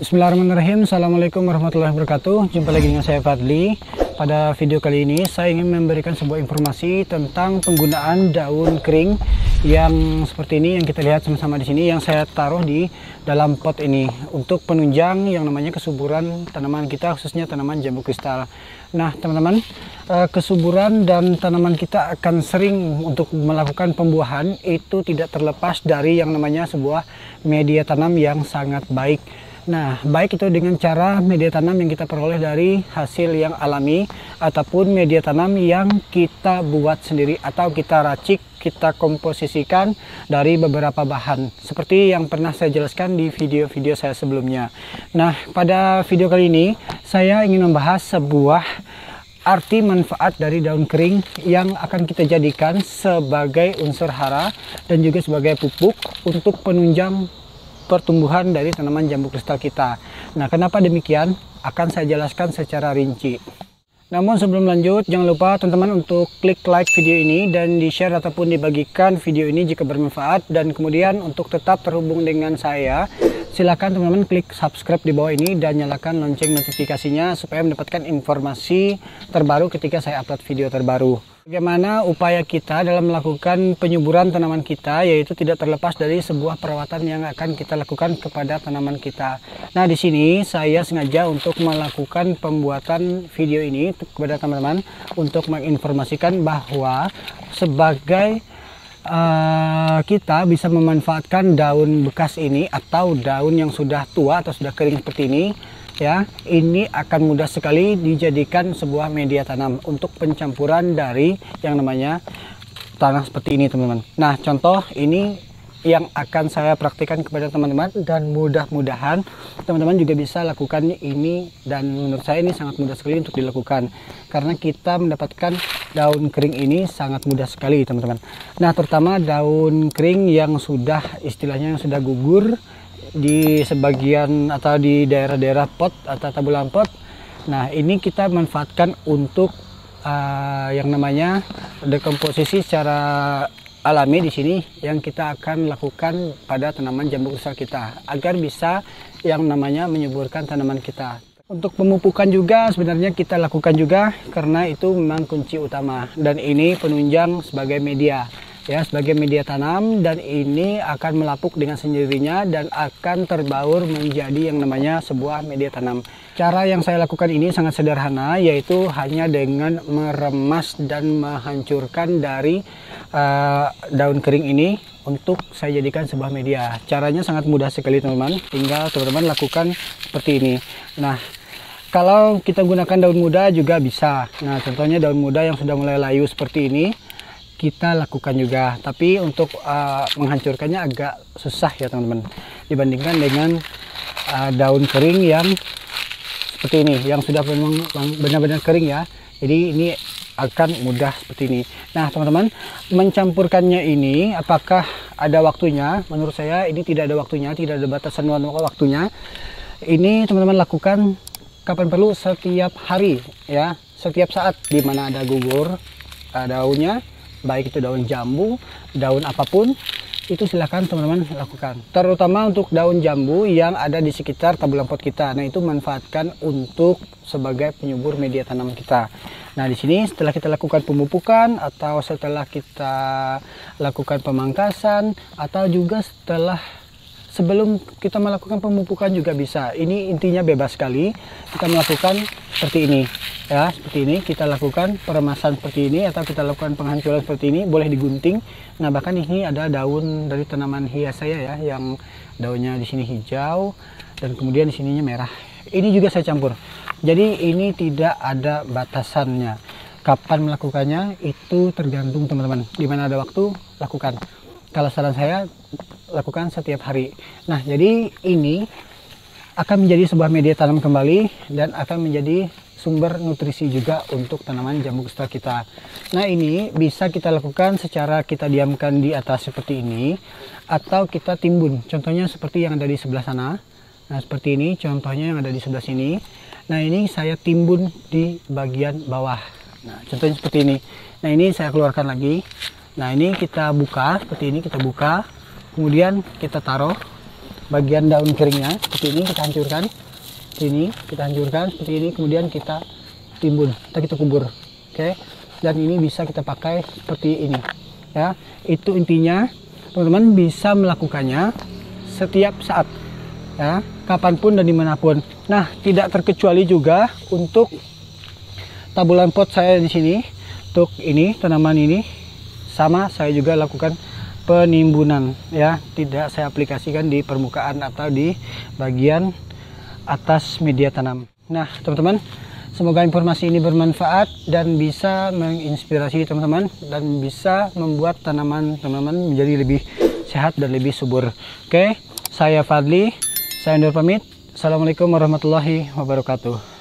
Bismillahirrahmanirrahim. Assalamualaikum warahmatullahi wabarakatuh. Jumpa lagi dengan saya Fadli. Pada video kali ini saya ingin memberikan sebuah informasi tentang penggunaan daun kering yang seperti ini yang kita lihat sama-sama di sini, yang saya taruh di dalam pot ini untuk penunjang yang namanya kesuburan tanaman kita, khususnya tanaman jambu kristal. Nah teman-teman, kesuburan dan tanaman kita akan sering untuk melakukan pembuahan itu tidak terlepas dari yang namanya sebuah media tanam yang sangat baik. Nah, baik itu dengan cara media tanam yang kita peroleh dari hasil yang alami ataupun media tanam yang kita buat sendiri atau kita racik, kita komposisikan dari beberapa bahan seperti yang pernah saya jelaskan di video-video saya sebelumnya. Nah, pada video kali ini saya ingin membahas sebuah arti manfaat dari daun kering yang akan kita jadikan sebagai unsur hara dan juga sebagai pupuk untuk penunjang pertumbuhan dari tanaman jambu kristal kita. Nah, kenapa demikian akan saya jelaskan secara rinci. Namun sebelum lanjut, jangan lupa teman-teman untuk klik like video ini dan di share ataupun dibagikan video ini jika bermanfaat, dan kemudian untuk tetap terhubung dengan saya, silakan teman-teman klik subscribe di bawah ini dan nyalakan lonceng notifikasinya supaya mendapatkan informasi terbaru ketika saya upload video terbaru. Bagaimana upaya kita dalam melakukan penyuburan tanaman kita, yaitu tidak terlepas dari sebuah perawatan yang akan kita lakukan kepada tanaman kita. Nah, di sini saya sengaja untuk melakukan pembuatan video ini kepada teman-teman untuk menginformasikan bahwa sebagai kita bisa memanfaatkan daun bekas ini atau daun yang sudah tua atau sudah kering seperti ini, ya, ini akan mudah sekali dijadikan sebuah media tanam untuk pencampuran dari yang namanya tanah seperti ini, teman-teman. Nah, contoh ini yang akan saya praktikkan kepada teman-teman dan mudah-mudahan teman-teman juga bisa lakukan ini, dan menurut saya ini sangat mudah sekali untuk dilakukan karena kita mendapatkan daun kering ini sangat mudah sekali, teman-teman. Nah, terutama daun kering yang sudah istilahnya yang sudah gugur di sebagian atau di daerah-daerah pot atau tabulan pot. Nah, ini kita manfaatkan untuk yang namanya dekomposisi secara alami di sini yang kita akan lakukan pada tanaman jambu kristal kita agar bisa yang namanya menyuburkan tanaman kita. Untuk pemupukan juga sebenarnya kita lakukan juga karena itu memang kunci utama, dan ini penunjang sebagai media, ya, sebagai media tanam, dan ini akan melapuk dengan sendirinya dan akan terbaur menjadi yang namanya sebuah media tanam. Cara yang saya lakukan ini sangat sederhana, yaitu hanya dengan meremas dan menghancurkan dari daun kering ini untuk saya jadikan sebuah media. Caranya sangat mudah sekali, teman-teman, tinggal teman-teman lakukan seperti ini. Nah, kalau kita gunakan daun muda juga bisa. Nah, contohnya daun muda yang sudah mulai layu seperti ini kita lakukan juga, tapi untuk menghancurkannya agak susah ya, teman-teman, dibandingkan dengan daun kering yang seperti ini yang sudah benar-benar kering, ya. Jadi ini akan mudah seperti ini. Nah, teman-teman, mencampurkannya ini apakah ada waktunya? Menurut saya ini tidak ada waktunya, tidak ada batasan waktunya. Ini teman-teman lakukan kapan perlu, setiap hari, ya, setiap saat di mana ada gugur daunnya, baik itu daun jambu, daun apapun, itu silakan teman-teman lakukan. Terutama untuk daun jambu yang ada di sekitar tabulan pot kita. Nah, itu manfaatkan untuk sebagai penyubur media tanam kita. Nah, di sini setelah kita lakukan pemupukan atau setelah kita lakukan pemangkasan atau juga sebelum kita melakukan pemupukan juga bisa. Ini intinya bebas sekali kita melakukan seperti ini, ya, seperti ini kita lakukan peremasan seperti ini atau kita lakukan penghancuran seperti ini, boleh digunting. Nah, bahkan ini ada daun dari tanaman hias saya, ya, yang daunnya di sini hijau dan kemudian di sininya merah. Ini juga saya campur. Jadi ini tidak ada batasannya. Kapan melakukannya itu tergantung teman-teman. Di mana ada waktu, lakukan. Kalau saran saya, lakukan setiap hari. Nah, jadi ini akan menjadi sebuah media tanam kembali dan akan menjadi sumber nutrisi juga untuk tanaman jambu kristal kita. Nah, ini bisa kita lakukan secara kita diamkan di atas seperti ini atau kita timbun. Contohnya seperti yang ada di sebelah sana. Nah, seperti ini contohnya yang ada di sebelah sini. Nah, ini saya timbun di bagian bawah. Nah, contohnya seperti ini. Nah, ini saya keluarkan lagi. Nah, ini kita buka seperti ini, kita buka, kemudian kita taruh. bagian daun keringnya seperti ini kita hancurkan. Ini kita hancurkan seperti ini, kemudian kita timbun atau kita kubur. Oke. Dan ini bisa kita pakai seperti ini. Ya, itu intinya teman-teman bisa melakukannya setiap saat. Ya, kapanpun dan dimanapun. Nah, tidak terkecuali juga untuk tabulan pot saya di sini. Untuk ini tanaman ini sama saya juga lakukan penimbunan, ya, tidak saya aplikasikan di permukaan atau di bagian atas media tanam. Nah, teman-teman, semoga informasi ini bermanfaat dan bisa menginspirasi teman-teman dan bisa membuat tanaman teman-teman menjadi lebih sehat dan lebih subur. Oke, saya Fadli, saya undur pamit. Assalamualaikum warahmatullahi wabarakatuh.